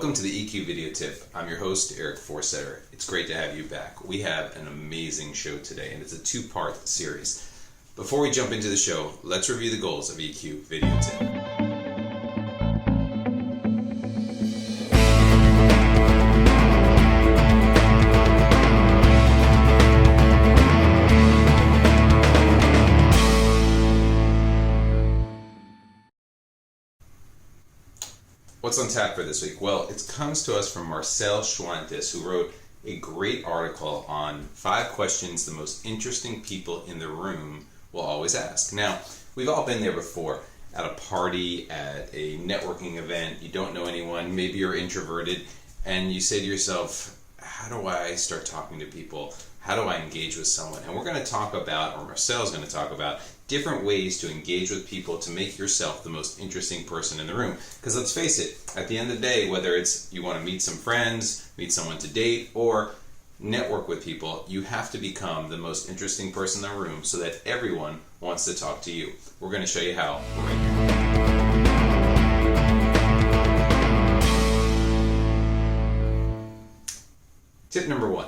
Welcome to the EQ Video Tip. I'm your host, Eric Forsetter. It's great to have you back. We have an amazing show today, and it's a two-part series. Before we jump into the show, let's review the goals of EQ Video Tip. What's on tap for this week? Well, it comes to us from Marcel Schwantes, who wrote a great article on 5 questions the most interesting people in the room will always ask. Now, we've all been there before, at a party, at a networking event, you don't know anyone, maybe you're introverted, and you say to yourself, how do I start talking to people? How do I engage with someone? And we're going to talk about, or Marcel's going to talk about, different ways to engage with people to make yourself the most interesting person in the room. Because let's face it, at the end of the day, whether it's you want to meet some friends, meet someone to date, or network with people, you have to become the most interesting person in the room so that everyone wants to talk to you. We're going to show you how right now. Tip number 1.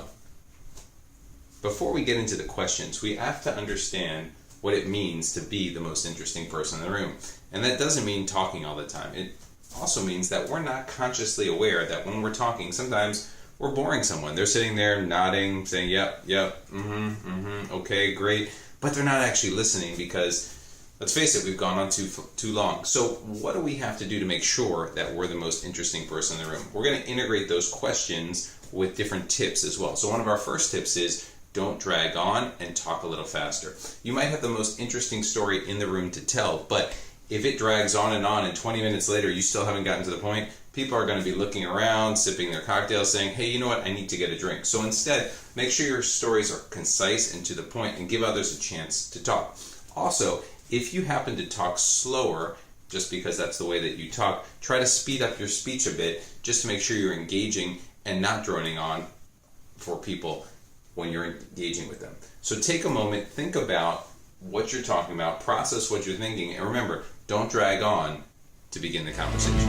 Before we get into the questions, we have to understand what it means to be the most interesting person in the room. And that doesn't mean talking all the time. It also means that we're not consciously aware that when we're talking, sometimes we're boring someone. They're sitting there nodding, saying, yep, okay, great. But they're not actually listening because, let's face it, we've gone on too long. So what do we have to do to make sure that we're the most interesting person in the room? We're going to integrate those questions with different tips as well. So one of our first tips is, don't drag on and talk a little faster. You might have the most interesting story in the room to tell, but if it drags on and 20 minutes later you still haven't gotten to the point, people are going to be looking around, sipping their cocktails, saying, hey, you know what, I need to get a drink. So instead, make sure your stories are concise and to the point and give others a chance to talk. Also, if you happen to talk slower, just because that's the way that you talk, try to speed up your speech a bit just to make sure you're engaging and not droning on for people when you're engaging with them. So take a moment, think about what you're talking about, process what you're thinking, and remember, don't drag on to begin the conversation.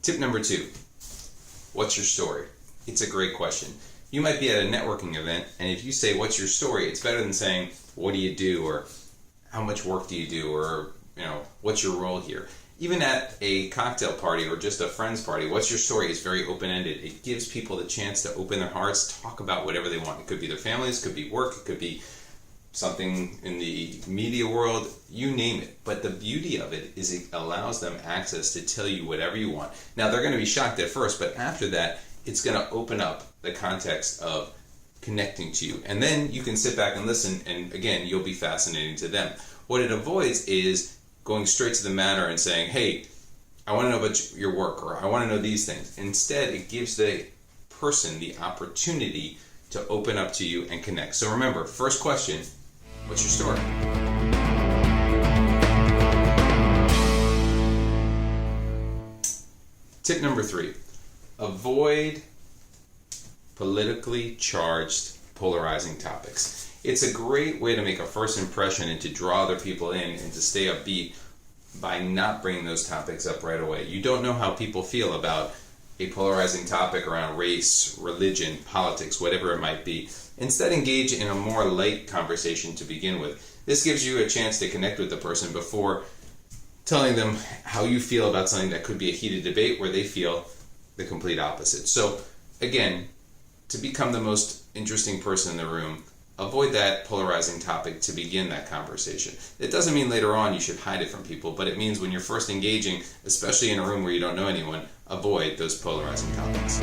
Tip number 2, what's your story? It's a great question. You might be at a networking event, and if you say, what's your story? It's better than saying, what do you do? Or how much work do you do? Or, what's your role here? Even at a cocktail party or just a friend's party, what's your story is very open-ended. It gives people the chance to open their hearts, talk about whatever they want. It could be their families, it could be work, it could be something in the media world, you name it. But the beauty of it is it allows them access to tell you whatever you want. Now, they're going to be shocked at first, but after that, it's going to open up the context of connecting to you. And then you can sit back and listen, and again, you'll be fascinating to them. What it avoids is going straight to the matter and saying, hey, I want to know about your work, or I want to know these things. Instead, it gives the person the opportunity to open up to you and connect. So remember, first question, what's your story? Tip number 3, avoid politically charged, polarizing topics. It's a great way to make a first impression and to draw other people in and to stay upbeat by not bringing those topics up right away. You don't know how people feel about a polarizing topic around race, religion, politics, whatever it might be. Instead, engage in a more light conversation to begin with. This gives you a chance to connect with the person before telling them how you feel about something that could be a heated debate where they feel the complete opposite. So, again, to become the most interesting person in the room, avoid that polarizing topic to begin that conversation. It doesn't mean later on you should hide it from people, but it means when you're first engaging, especially in a room where you don't know anyone, avoid those polarizing topics.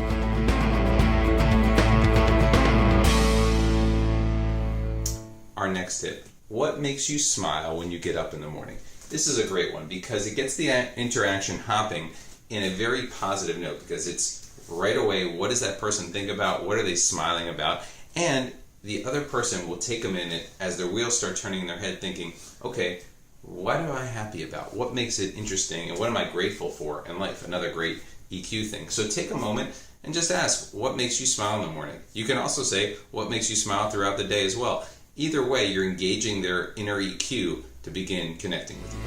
Our next tip, what makes you smile when you get up in the morning? This is a great one because it gets the interaction hopping in a very positive note because it's right away, what does that person think about? What are they smiling about? And the other person will take a minute as their wheels start turning in their head thinking, okay, what am I happy about? What makes it interesting? And what am I grateful for in life? Another great EQ thing. So take a moment and just ask, what makes you smile in the morning? You can also say, what makes you smile throughout the day as well. Either way, you're engaging their inner EQ to begin connecting with you.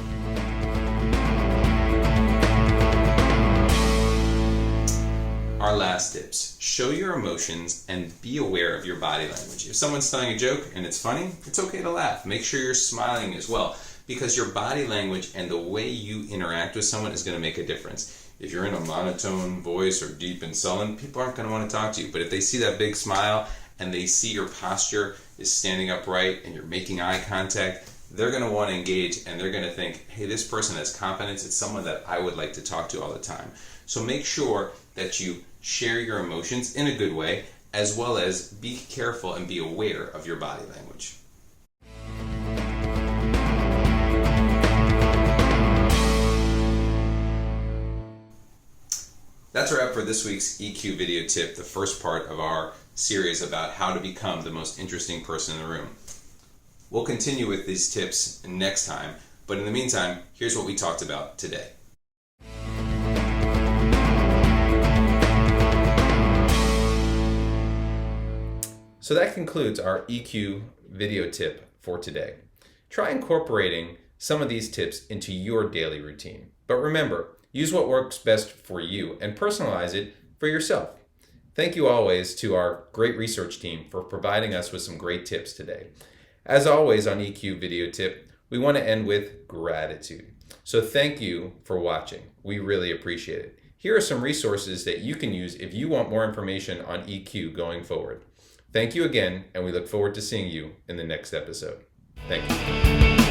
Our last tips: show your emotions and be aware of your body language. If someone's telling a joke and it's funny, it's okay to laugh. Make sure you're smiling as well, because your body language and the way you interact with someone is going to make a difference. If you're in a monotone voice or deep and sullen, people aren't going to want to talk to you. But if they see that big smile and they see your posture is standing upright and you're making eye contact, they're going to want to engage, and they're going to think, hey, this person has confidence. It's someone that I would like to talk to all the time. So make sure that you share your emotions in a good way, as well as be careful and be aware of your body language. That's a wrap for this week's EQ video tip, the first part of our series about how to become the most interesting person in the room. We'll continue with these tips next time, but in the meantime, here's what we talked about today. So that concludes our EQ video tip for today. Try incorporating some of these tips into your daily routine. But remember, use what works best for you and personalize it for yourself. Thank you always to our great research team for providing us with some great tips today. As always on EQ video tip, we want to end with gratitude. So thank you for watching. We really appreciate it. Here are some resources that you can use if you want more information on EQ going forward. Thank you again, and we look forward to seeing you in the next episode. Thank you.